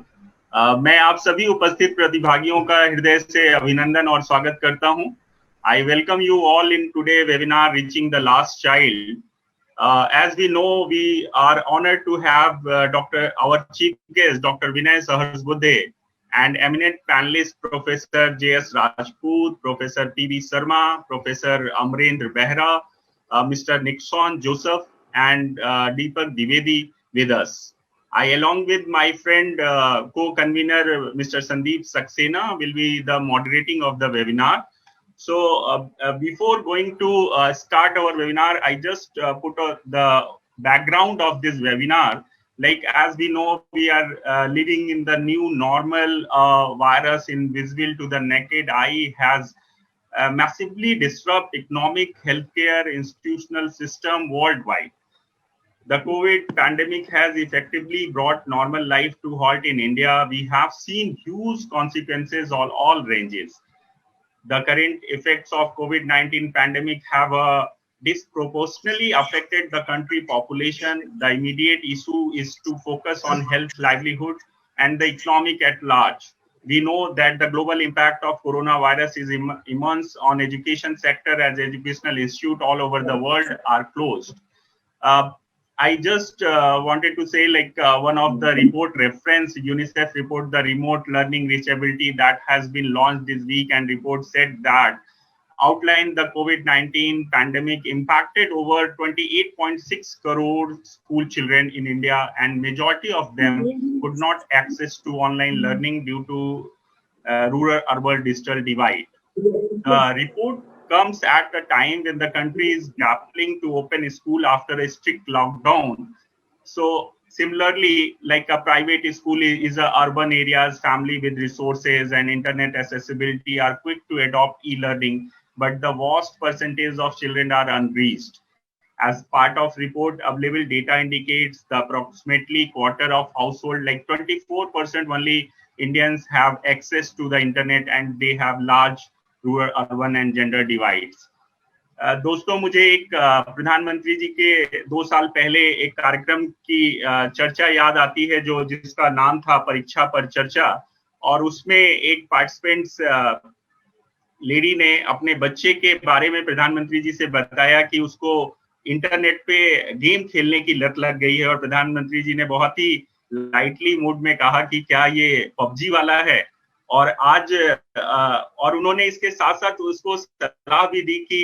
मैं आप सभी उपस्थित प्रतिभागियों का हृदय से अभिनंदन और स्वागत करता हूं। I welcome you all in today webinar Reaching the Last Child. As we know, we are honored to have our chief guest, Dr. Vinay Sahasbuddhe, and eminent panelist, Professor J.S. Rajput, Professor P.V. Sharma, Professor Amrendra Behra, Mr. Nixon Joseph, and Deepak Divedi with us. I, along with my friend, co-convener, Mr. Sandeep Saxena, will be the moderating of the webinar. So before going to start our webinar, I just put the background of this webinar. Like as we know, we are living in the new normal virus invisible to the naked eye has massively disrupt economic, healthcare, institutional system worldwide. The COVID pandemic has effectively brought normal life to halt in India. We have seen huge consequences on all ranges. The current effects of COVID-19 pandemic have disproportionately affected the country population. The immediate issue is to focus on health, livelihood, and the economic at large. We know that the global impact of coronavirus is immense on education sector as educational institutes all over the world are closed. Uh, I just wanted to say, like one of the report reference UNICEF report, the remote learning reachability that has been launched this week, and report said that outlined the COVID-19 pandemic impacted over 28.6 crore school children in India, and majority of them could not access to online learning due to rural-urban digital divide. The report comes at a time when the country is grappling to open school after a strict lockdown. So similarly, like a private school is a urban areas, family with resources and internet accessibility are quick to adopt e-learning, but the vast percentage of children are unreached. As part of report, available data indicates the approximately quarter of household, like 24% only Indians have access to the internet, and they have large rural, urban and gender divides. दोस्तों, मुझे एक प्रधानमंत्री जी के 2 साल पहले एक कार्यक्रम की चर्चा याद आती है जो जिसका नाम था परीक्षा पर चर्चा, और उसमें एक पार्टिसिपेंट्स लेडी ने अपने बच्चे के बारे में प्रधानमंत्री जी से बताया कि उसको इंटरनेट पे गेम खेलने की लत लग गई है, और प्रधानमंत्री जी ने बहुत ही लाइटली मूड में कहा कि क्या ये पबजी वाला है। और आज और उन्होंने इसके साथ साथ उसको सलाह भी दी कि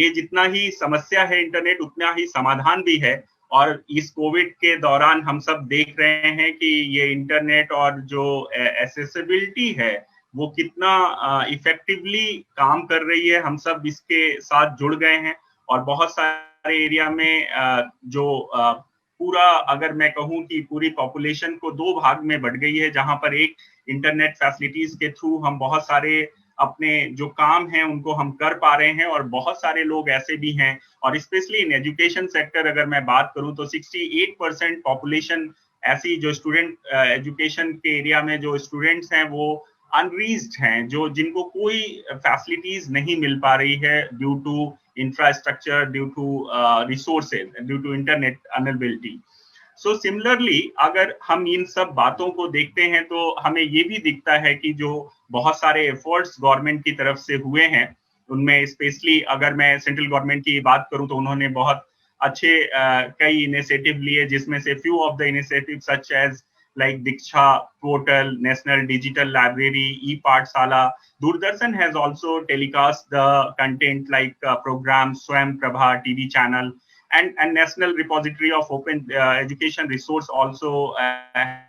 ये जितना ही समस्या है इंटरनेट, उतना ही समाधान भी है। और इस कोविड के दौरान हम सब देख रहे हैं कि ये इंटरनेट और जो एक्सेसिबिलिटी है वो कितना इफेक्टिवली काम कर रही है। हम सब इसके साथ जुड़ गए हैं, और बहुत सारे एरिया में जो पूरा, अगर मैं कहूं कि पूरी पॉपुलेशन को 2 भाग में बढ़ गई है, जहां पर एक इंटरनेट फैसिलिटीज के थ्रू हम बहुत सारे अपने जो काम हैं उनको हम कर पा रहे हैं, और बहुत सारे लोग ऐसे भी हैं, और स्पेशली इन एजुकेशन सेक्टर अगर मैं बात करूं तो 68% पॉपुलेशन ऐसी जो स्टूडेंट एजुकेशन के एरिया में जो स्टूडेंट्स हैं वो अनरीच्ड हैं, जो जिनको कोई फैसिलिटीज नहीं मिल पा रही है due to infrastructure, due to resources, due to internet availability. So similarly अगर हम इन सब बातों को देखते हैं तो हमें ये भी दिखता है कि जो बहुत सारे एफर्ट्स गवर्नमेंट की तरफ से हुए हैं, उनमें स्पेशली अगर मैं सेंट्रल गवर्नमेंट की बात करूं तो उन्होंने बहुत अच्छे कई इनिशिएटिव लिए, जिसमें से few of the initiative such as like Diksha portal, National Digital Library, e-Pathshala. Doordarshan has also telecast the content like programs, Swayam Prabha TV channel, and National Repository of Open Education Resource also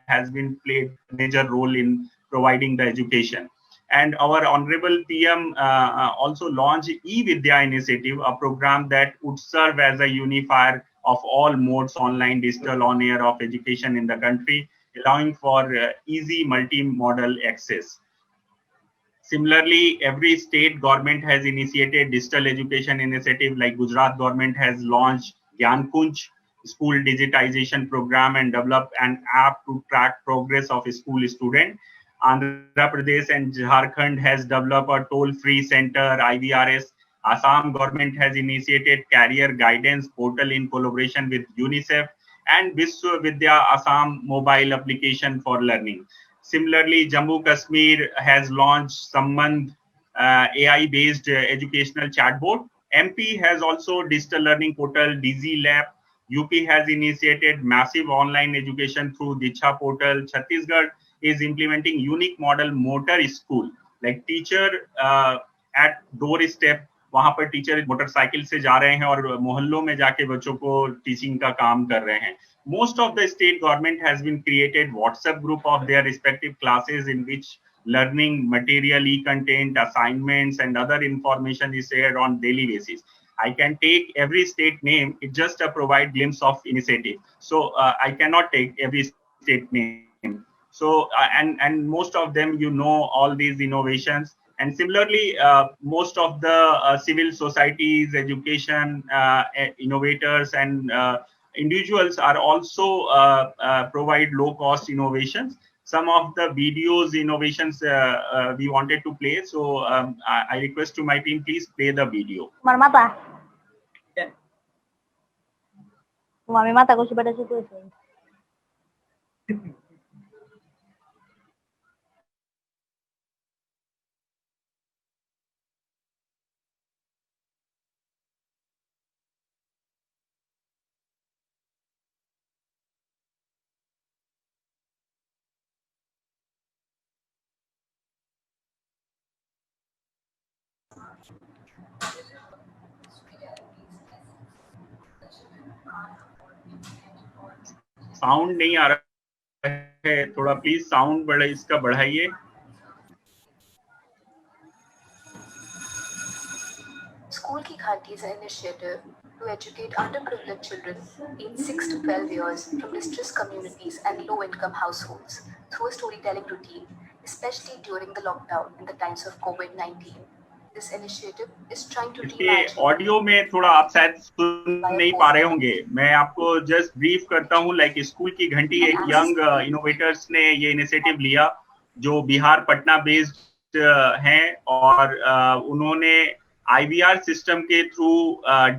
has been played a major role in providing the education. And our Honorable PM also launched e-Vidya initiative, a program that would serve as a unifier of all modes online, digital, on-air of education in the country, allowing for easy multimodal access. Similarly, every state government has initiated digital education initiative, like Gujarat government has launched Gyan Kunj school digitization program and developed an app to track progress of a school student. Andhra Pradesh and Jharkhand has developed a toll-free center, IVRS. Assam government has initiated career guidance portal in collaboration with UNICEF. and Vishwa Vidya Assam mobile application for learning. Similarly, Jammu Kashmir has launched Sambandh AI-based educational chatbot. MP has also digital learning portal Digi Lab. UP has initiated massive online education through Diksha portal. Chhattisgarh is implementing unique model motor school, like teacher at doorstep. वहां पर teacher motorcycle से जा रहे हैं और मोहल्लों में जाके बच्चों को टीचिंग का काम कर रहे हैं. Most of the state government has been created WhatsApp group of their respective classes in which learning material, e-content, assignments, and other information is shared on daily basis. I can take every state name; it just provide glimpse of initiative. So I cannot take every state name. So and most of them, you know, all these innovations. And similarly, most of the civil societies, education innovators, and individuals are also provide low-cost innovations. Some of the videos innovations we wanted to play. So I request to my team, please play the video. Mata. Mami mata ko si pada situ. Sound नहीं आ रहा है, थोड़ा please sound इसका बढ़ाइए. School Ki Ghanti is an initiative to educate underprivileged children aged 6 to 12 years from distressed communities and low-income households through a storytelling routine, especially during the lockdown in the times of COVID-19. This initiative is trying to reimagine. Audio में थोड़ा आप शायद सुन नहीं पा रहे होंगे. मैं आपको जस्ट ब्रीफ करता हूँ. लाइक स्कूल की घंटी एक यंग इनोवेटर्स ने ये इनिशिएटिव लिया जो बिहार पटना बेस्ड हैं और उन्होंने IVR सिस्टम के थ्रू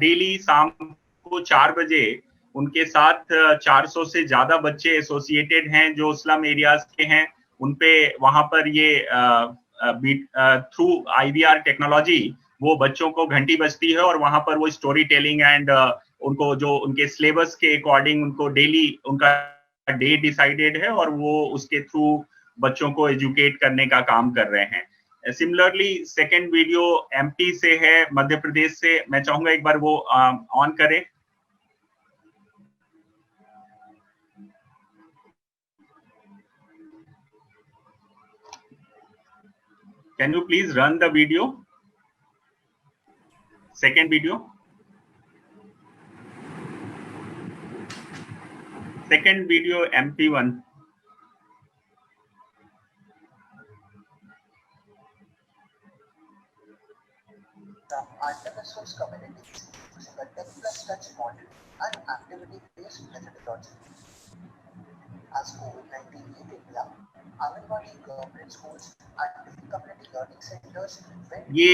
डेली शाम को 4 बजे उनके साथ 400 से ज्यादा बच्चे एसोसिएटेड हैं जो स्लम एरियाज के हैं. उनपे वहां पर ये थ्रू IVR टेक्नोलॉजी वो बच्चों को घंटी बजती है और वहां पर वो स्टोरी टेलिंग एंड उनको जो उनके सिलेबस के अकॉर्डिंग उनको डेली उनका डे डिसाइडेड है और वो उसके थ्रू बच्चों को एजुकेट करने का काम कर रहे हैं. सिमिलरली सेकेंड वीडियो MP से है, मध्य प्रदेश से. मैं चाहूंगा एक बार वो ऑन करें. Can you please run the video? Second video. Second video MP1. From underresourced communities using a tech plus touch model and activity-based methodology. As COVID-19 hit India, Anganwadi government schools and different community learning centers went. ये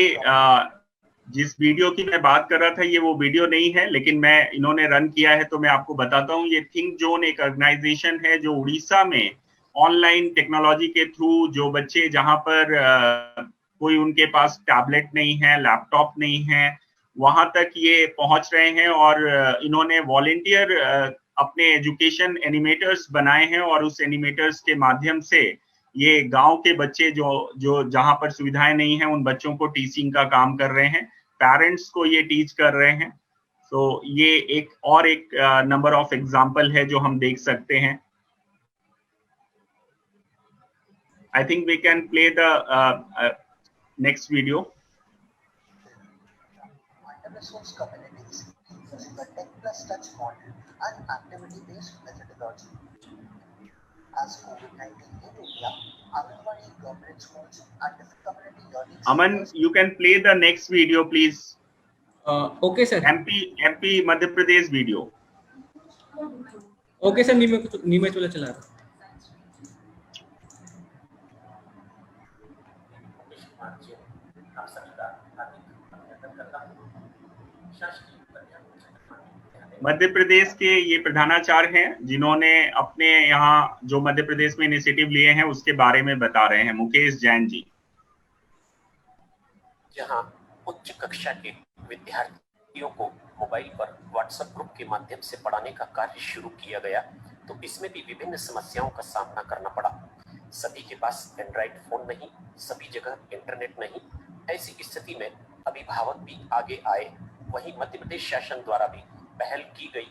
जिस video की मैं बात कर रहा था ये वो वीडियो नहीं है, लेकिन मैं इन्होंने रन किया है तो मैं आपको बताता हूँ. ये थिंक जोन एक ऑर्गेनाइजेशन है जो उड़ीसा में ऑनलाइन टेक्नोलॉजी के थ्रू जो बच्चे जहां पर कोई उनके पास टैबलेट नहीं है, लैपटॉप नहीं है, वहां तक ये पहुंच रहे हैं और इन्होंने वॉलंटियर अपने एजुकेशन एनिमेटर्स बनाए हैं और उस एनिमेटर्स के माध्यम से ये गांव के बच्चे जो जहां पर सुविधाएं नहीं है उन बच्चों को टीचिंग का काम कर रहे हैं, पेरेंट्स को ये टीच कर रहे हैं. तो ये एक नंबर ऑफ एग्जांपल है जो हम देख सकते हैं. I think we can play the next video. Underresourced communities using a tech plus touch model and activity-based methodology. As COVID-19 hit India, Anganwadi government schools and different community learning centers. Aman, you can play the next video, please. Okay, sir. MP Madhya Pradesh video. Okay, sir. नहीं मैं चला रहा. मध्य प्रदेश के ये प्रधानाचार्य हैं जिन्होंने अपने यहाँ जो मध्य प्रदेश में इनिशिएटिव लिए हैं उसके बारे में बता रहे हैं। मुकेश जैन जी। जहां उच्च कक्षा के विद्यार्थियों को मोबाइल पर व्हाट्सएप ग्रुप के माध्यम से पढ़ाने का कार्य शुरू किया गया, तो इसमें भी विभिन्न समस्याओं का सामना करना पड़ा। सभी के पास एंड्रॉइड फोन नहीं, सभी जगह इंटरनेट नहीं। ऐसी स्थिति में अभिभावक भी आगे आए। वहीं मध्य प्रदेश शासन द्वारा भी पहल की गई।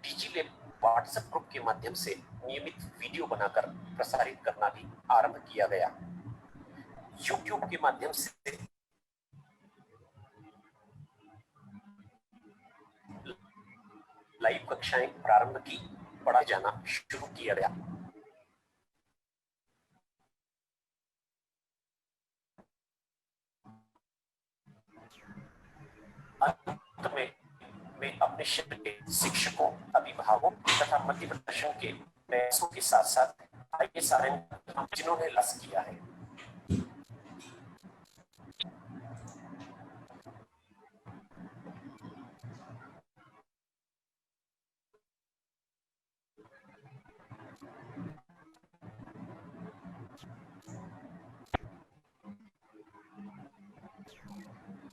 डिजिलैब व्हाट्सएप ग्रुप के माध्यम से नियमित वीडियो बनाकर प्रसारित करना भी आरंभ किया गया। यूट्यूब के माध्यम से लाइव कक्षाएं प्रारंभ की, पढ़ा जाना शुरू किया गया। अंत में मैं अपने क्षेत्र के शिक्षकों, अभिभावकों तथा मध्य प्रदेश के प्रयासों के साथ साथ ISRN जिन्होंने लाभ किया है।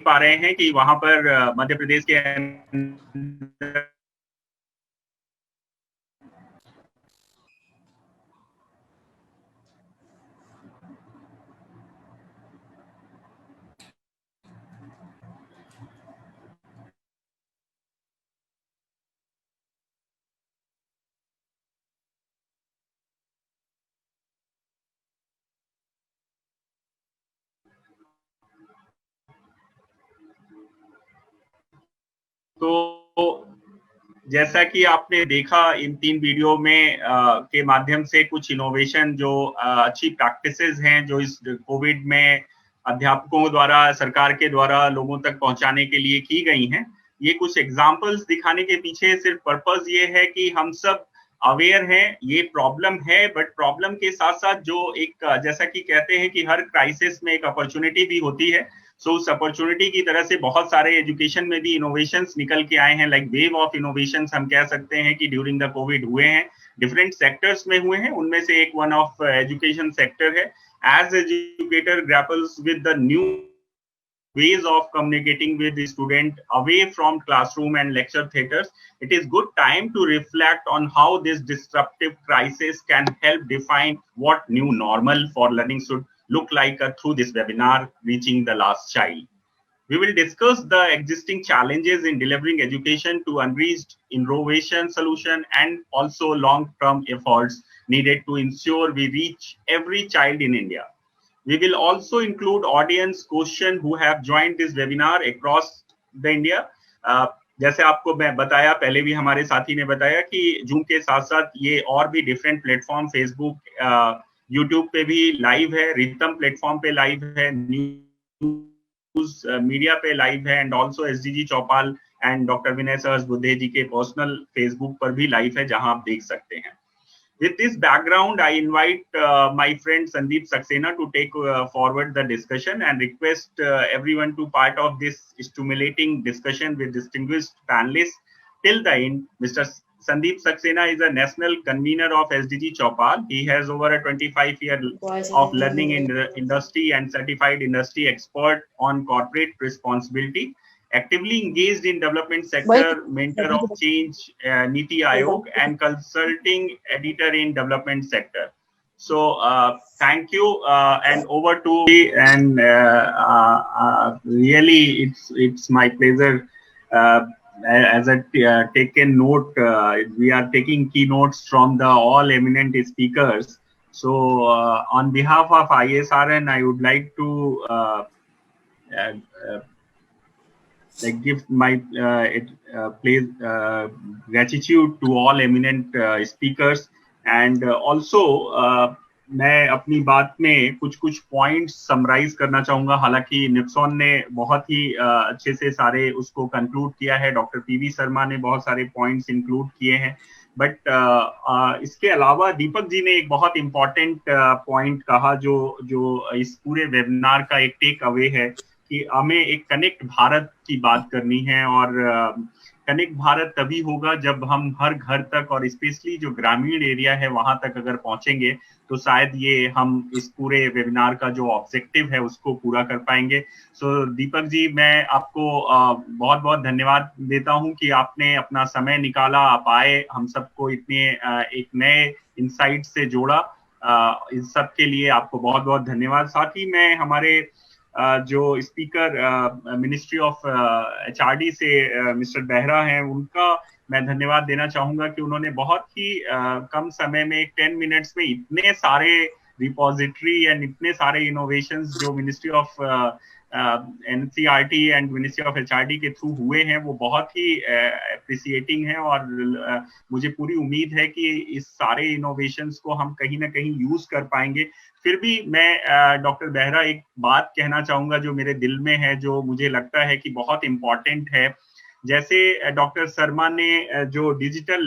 पा रहे हैं कि वहां पर मध्य प्रदेश के तो जैसा कि आपने देखा इन 3 वीडियो में के माध्यम से कुछ इनोवेशन जो अच्छी प्रैक्टिसेस हैं जो इस कोविड में अध्यापकों द्वारा, सरकार के द्वारा लोगों तक पहुंचाने के लिए की गई हैं। ये कुछ एग्जाम्पल्स दिखाने के पीछे सिर्फ पर्पस ये है कि हम सब अवेयर हैं, ये प्रॉब्लम है, बट प्रॉब्लम के साथ साथ जो एक जैसा कि कहते हैं कि हर क्राइसिस में एक अपॉर्चुनिटी भी होती है। सो उस अपॉर्चुनिटी की तरह से बहुत सारे एजुकेशन में भी इनोवेशंस निकल के आए हैं, लाइक वेव ऑफ इनोवेशंस हम कह सकते हैं कि ड्यूरिंग द कोविड हुए हैं, डिफरेंट सेक्टर्स में हुए हैं। उनमें से एक वन ऑफ एजुकेशन सेक्टर है। As educator grapples with the new ways of communicating with the student away from classroom and lecture theaters, it is good time to reflect on how this disruptive crisis can help define what new normal for learning should look like through this webinar, Reaching the Last Child. We will discuss the existing challenges in delivering education to unreached, innovation solution, and also long-term efforts needed to ensure we reach every child in India. We will also include audience question who have joined this webinar across the India. जैसे आपको मैं बताया, पहले भी हमारे साथी ने बताया कि जूम के साथ साथ ये और भी डिफरेंट प्लेटफॉर्म, फेसबुक, यूट्यूब पे भी लाइव है, रितम प्लेटफॉर्म पे लाइव है, न्यूज मीडिया पे लाइव है, and also SDG Chaupal and doctor Vinay Sahasrabuddhe ji के पर्सनल फेसबुक पर भी लाइव है, जहां आप देख सकते हैं। With this background, I invite my friend Sandeep Saxena to take forward the discussion and request everyone to part of this stimulating discussion with distinguished panelists till the end. Mr. Sandeep Saxena is a national convener of SDG Chopal. He has over a 25-year of learning in the industry and certified industry expert on corporate responsibility. Actively engaged in development sector, mentor of change, Niti Aayog, and consulting editor in development sector. So thank you, and over to and really it's my pleasure. As a taken note, we are taking keynotes from the all eminent speakers. So on behalf of ISRN, I would like to give my gratitude to all eminent speakers, and also मैं अपनी बात में कुछ points summarise करना चाहूंगा। हालांकि निप्सॉन ने बहुत ही अच्छे से सारे उसको कंक्लूड किया है, डॉक्टर PV शर्मा ने बहुत सारे पॉइंट्स इंक्लूड किए हैं, बट इसके अलावा दीपक जी ने एक बहुत इम्पोर्टेंट पॉइंट कहा जो इस पूरे वेबिनार का एक टेक अवे है, कि हमें एक कनेक्ट भारत की बात करनी है, और कनेक्ट भारत तभी होगा जब हम हर घर तक और स्पेशली जो ग्रामीण एरिया है वहां तक अगर पहुंचेंगे तो शायद ये हम इस पूरे वेबिनार का जो ऑब्जेक्टिव है उसको पूरा कर पाएंगे। सो दीपक जी, मैं आपको बहुत बहुत धन्यवाद देता हूं कि आपने अपना समय निकाला, आप आए, हम सबको इतने एक नए इंसाइट से जोड़ा। इस सब के लिए आपको बहुत बहुत धन्यवाद। साथ ही मैं हमारे जो स्पीकर मिनिस्ट्री ऑफ HRD से मिस्टर बेहरा हैं, उनका मैं धन्यवाद देना चाहूंगा कि उन्होंने बहुत ही कम समय में 10 मिनट्स में इतने सारे रिपोजिटरी एंड इतने सारे इनोवेशंस जो ministry of NCERT and ministry of HRD के थ्रू हुए हैं वो बहुत ही अप्रिसिएटिंग है, और मुझे पूरी उम्मीद है कि इस सारे इनोवेशंस को हम कहीं ना कहीं यूज कर पाएंगे। फिर भी मैं डॉक्टर बेहरा एक बात कहना चाहूंगा जो मेरे दिल में है, जो मुझे लगता है कि बहुत इम्पोर्टेंट है। जैसे डॉक्टर शर्मा ने जो डिजिटल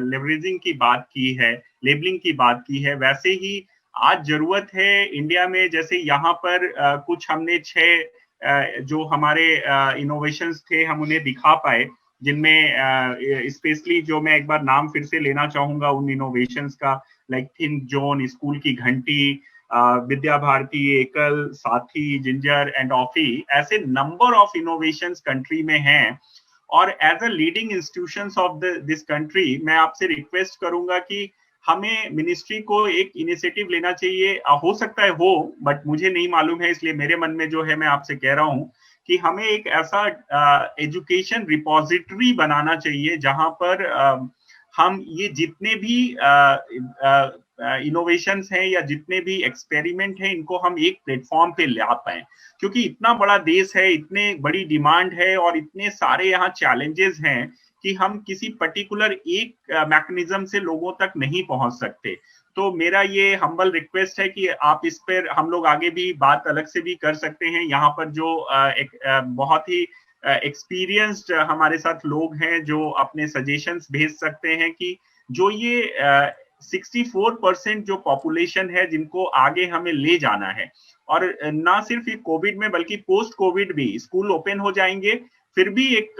लेवरेजिंग की बात की है, लेबलिंग की बात की है, वैसे ही आज जरूरत है इंडिया में, जैसे यहाँ पर कुछ हमने 6 जो हमारे इनोवेशंस थे हम उन्हें दिखा पाए, जिनमें स्पेशली जो मैं एक बार नाम फिर से लेना चाहूंगा उन इनोवेशंस का, लाइक थिंक जोन, स्कूल की घंटी, विद्या भारती, एकल, साथी, जिंजर एंड ऑफी, ऐसे नंबर ऑफ इनोवेशंस कंट्री में हैं। और as a leading institutions of this country मैं आपसे रिक्वेस्ट करूंगा कि हमें मिनिस्ट्री को एक इनिशिएटिव लेना चाहिए, हो सकता है हो, बट मुझे नहीं मालूम है, इसलिए मेरे मन में जो है मैं आपसे कह रहा हूं कि हमें एक ऐसा एजुकेशन रिपोजिटरी बनाना चाहिए जहां पर हम ये जितने भी इनोवेशंस हैं या जितने भी एक्सपेरिमेंट हैं इनको हम एक प्लेटफॉर्म पे ला पाए, क्योंकि इतना बड़ा देश है, इतने बड़ी डिमांड है और इतने सारे यहाँ चैलेंजेस हैं कि हम किसी पर्टिकुलर एक मैकेनिज्म से लोगों तक नहीं पहुंच सकते। तो मेरा ये हम्बल रिक्वेस्ट है कि आप इस पर, हम लोग आगे भी बात अलग से भी कर सकते हैं, यहाँ पर जो एक बहुत ही एक्सपीरियंस्ड हमारे साथ लोग हैं जो अपने सजेशंस भेज सकते हैं कि जो ये 64% जो पॉपुलेशन है जिनको आगे हमें ले जाना है, और ना सिर्फ ये कोविड में बल्कि पोस्ट कोविड भी स्कूल ओपन हो जाएंगे, फिर भी एक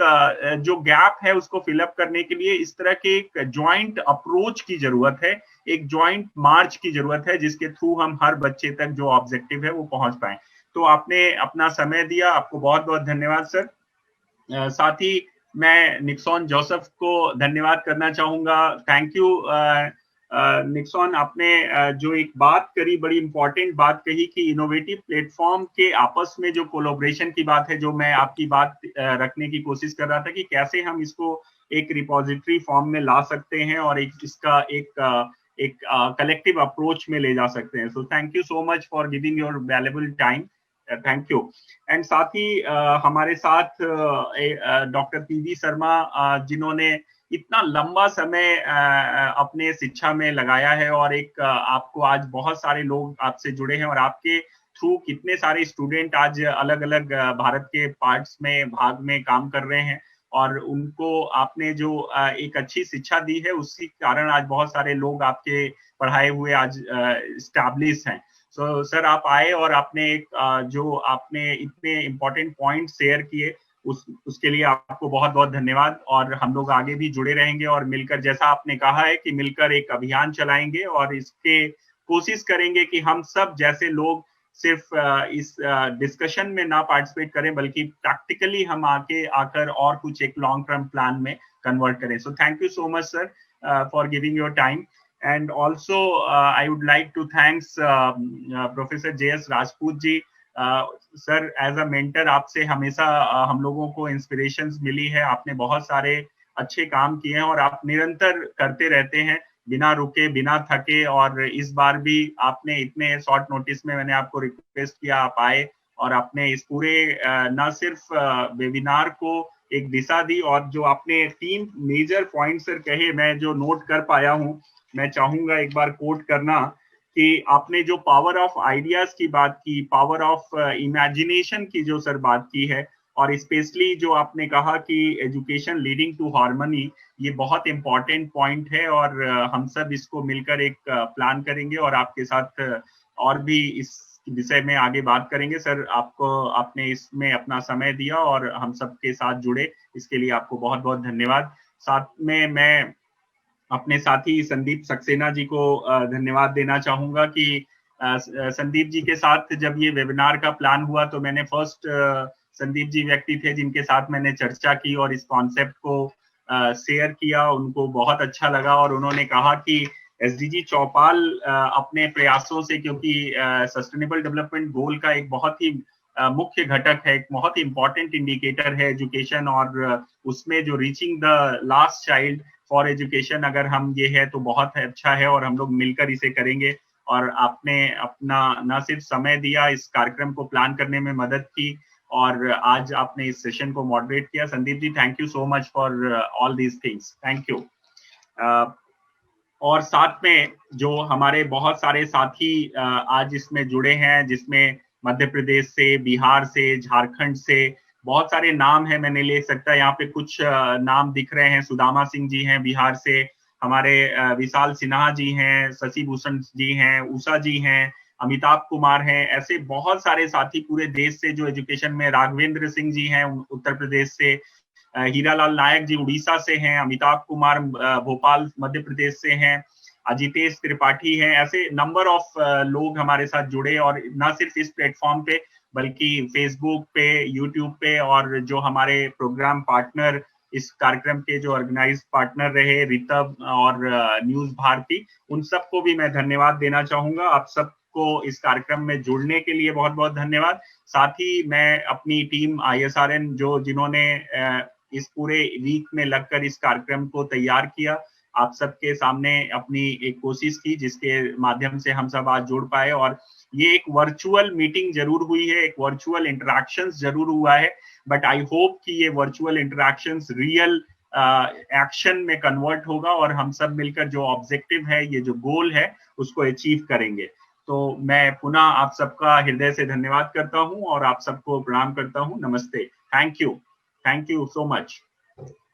जो गैप है उसको फिलअप करने के लिए इस तरह के एक ज्वाइंट अप्रोच की जरूरत है, एक ज्वाइंट मार्च की जरूरत है जिसके थ्रू हम हर बच्चे तक जो ऑब्जेक्टिव है वो पहुंच पाए। तो आपने अपना समय दिया, आपको बहुत बहुत धन्यवाद सर। साथ ही मैं निक्सॉन जोसेफ को धन्यवाद करना चाहूंगा। थैंक यू निक्सॉन, आपने जो एक बात करी, बड़ी इंपॉर्टेंट बात कही कि इनोवेटिव प्लेटफॉर्म के आपस में जो कोलैबोरेशन की बात है, जो मैं आपकी बात रखने की कोशिश कर रहा था कि कैसे हम इसको एक रिपोजिटरी फॉर्म में ला सकते हैं और एक इसका एक कलेक्टिव अप्रोच में ले जा सकते हैं। So thank you so much for giving your valuable time, thank you. And साथ ही हमारे साथ डॉक्टर PV शर्मा जिन्होंने इतना लंबा समय अपने शिक्षा में लगाया है, और एक आपको आज बहुत सारे लोग आपसे जुड़े हैं और आपके थ्रू कितने सारे स्टूडेंट आज अलग अलग भारत के पार्ट्स में भाग में काम कर रहे हैं, और उनको आपने जो एक अच्छी शिक्षा दी है उसी कारण आज बहुत सारे लोग आपके पढ़ाए हुए आज एस्टैब्लिश हैं। सो सर, आप आए और आपने एक जो आपने इतने इम्पोर्टेंट पॉइंट शेयर किए उसके लिए आपको बहुत बहुत धन्यवाद। और हम लोग आगे भी जुड़े रहेंगे और मिलकर, जैसा आपने कहा है कि मिलकर एक अभियान चलाएंगे और इसके कोशिश करेंगे कि हम सब जैसे लोग सिर्फ इस डिस्कशन में ना पार्टिसिपेट करें बल्कि प्रैक्टिकली हम आके आकर और कुछ एक लॉन्ग टर्म प्लान में कन्वर्ट करें। So thank you so much sir for giving your time. And also, I would like to thanks Professor JS Rajput ji. Sir, as a mentor, आपसे हमेशा हम लोगों को इंस्पिरेशंस मिली है। आपने बहुत सारे अच्छे काम किए हैं और आप निरंतर करते रहते हैं बिना रुके, बिना थके। और इस बार भी आपने इतने शॉर्ट नोटिस में मैंने आपको रिक्वेस्ट किया, आप आए और आपने इस पूरे न सिर्फ वेबिनार को एक दिशा दी, और जो आपने 3 मेजर पॉइंट सर कहे, मैं जो नोट कर पाया हूँ, मैं चाहूंगा एक बार कोट करना कि आपने जो पावर ऑफ आइडियाज की बात की, पावर ऑफ इमेजिनेशन की जो सर बात की है, और स्पेशली जो आपने कहा कि एजुकेशन लीडिंग टू हार्मनी, ये बहुत इंपॉर्टेंट पॉइंट है। और हम सब इसको मिलकर एक प्लान करेंगे और आपके साथ और भी विषय में आगे बात करेंगे। सर, आपने इसमें अपना समय दिया और हम सबके साथ जुड़े, इसके लिए आपको बहुत बहुत धन्यवाद। साथ में मैं अपने साथी संदीप सक्सेना जी को धन्यवाद देना चाहूंगा कि संदीप जी के साथ जब ये वेबिनार का प्लान हुआ तो मैंने फर्स्ट संदीप जी व्यक्ति थे जिनके साथ मैंने चर्चा की और इस कॉन्सेप्ट को शेयर किया। उनको बहुत अच्छा लगा और उन्होंने कहा कि एसडीजी चौपाल अपने प्रयासों से, क्योंकि सस्टेनेबल डेवलपमेंट गोल का एक बहुत ही मुख्य घटक है, एक बहुत ही इंपॉर्टेंट इंडिकेटर है एजुकेशन, और उसमें जो reaching the last child for education अगर हम ये है तो बहुत अच्छा है और हम लोग मिलकर इसे करेंगे। और आपने अपना न सिर्फ समय दिया, इस कार्यक्रम को प्लान करने में मदद की और आज आपने इस सेशन को मॉडरेट किया। Sandeep ji, thank you so much for all these things, thank you. और साथ में जो हमारे बहुत सारे साथी आज इसमें जुड़े हैं, जिसमें मध्य प्रदेश से, बिहार से, झारखंड से बहुत सारे नाम हैं, मैं नहीं ले सकता, यहाँ पे कुछ नाम दिख रहे हैं। सुदामा सिंह जी हैं बिहार से, हमारे विशाल सिन्हा जी हैं, शशि भूषण जी हैं, उषा जी हैं, अमिताभ कुमार हैं, ऐसे बहुत सारे साथी पूरे देश से जो एजुकेशन में, राघवेंद्र सिंह जी हैं उत्तर प्रदेश से, हीरालाल नायक जी उड़ीसा से हैं, अमिताभ कुमार भोपाल मध्य प्रदेश से हैं, अजितेश त्रिपाठी हैं, ऐसे नंबर ऑफ लोग हमारे साथ जुड़े। और न सिर्फ इस प्लेटफॉर्म पे बल्कि फेसबुक पे, यूट्यूब पे, और जो हमारे प्रोग्राम पार्टनर, इस कार्यक्रम के जो ऑर्गेनाइज पार्टनर रहे, रितव और न्यूज भारती, उन सबको भी मैं धन्यवाद देना चाहूंगा। आप सबको इस कार्यक्रम में जुड़ने के लिए बहुत बहुत धन्यवाद। साथ ही मैं अपनी टीम ISRN जिन्होंने इस पूरे वीक में लगकर इस कार्यक्रम को तैयार किया, आप सबके सामने अपनी एक कोशिश की जिसके माध्यम से हम सब आज जुड़ पाए। और ये एक वर्चुअल मीटिंग जरूर हुई है, एक वर्चुअल इंटरेक्शंस जरूर हुआ है, बट आई होप कि ये वर्चुअल इंटरेक्शंस रियल एक्शन में कन्वर्ट होगा और हम सब मिलकर जो ऑब्जेक्टिव है, ये जो गोल है, उसको अचीव करेंगे। तो मैं पुनः आप सबका हृदय से धन्यवाद करता हूं और आप सबको प्रणाम करता हूं। नमस्ते, थैंक यू सो मच,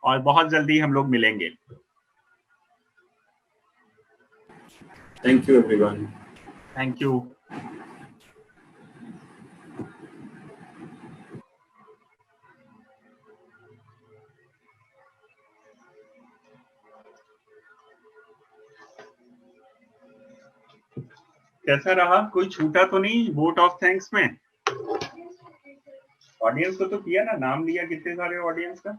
और बहुत जल्दी हम लोग मिलेंगे। Thank you, everyone. Thank you. कैसा रहा? कोई छूटा तो नहीं वोट ऑफ थैंक्स में? ऑडियंस को तो किया ना, नाम लिया कितने सारे ऑडियंस का।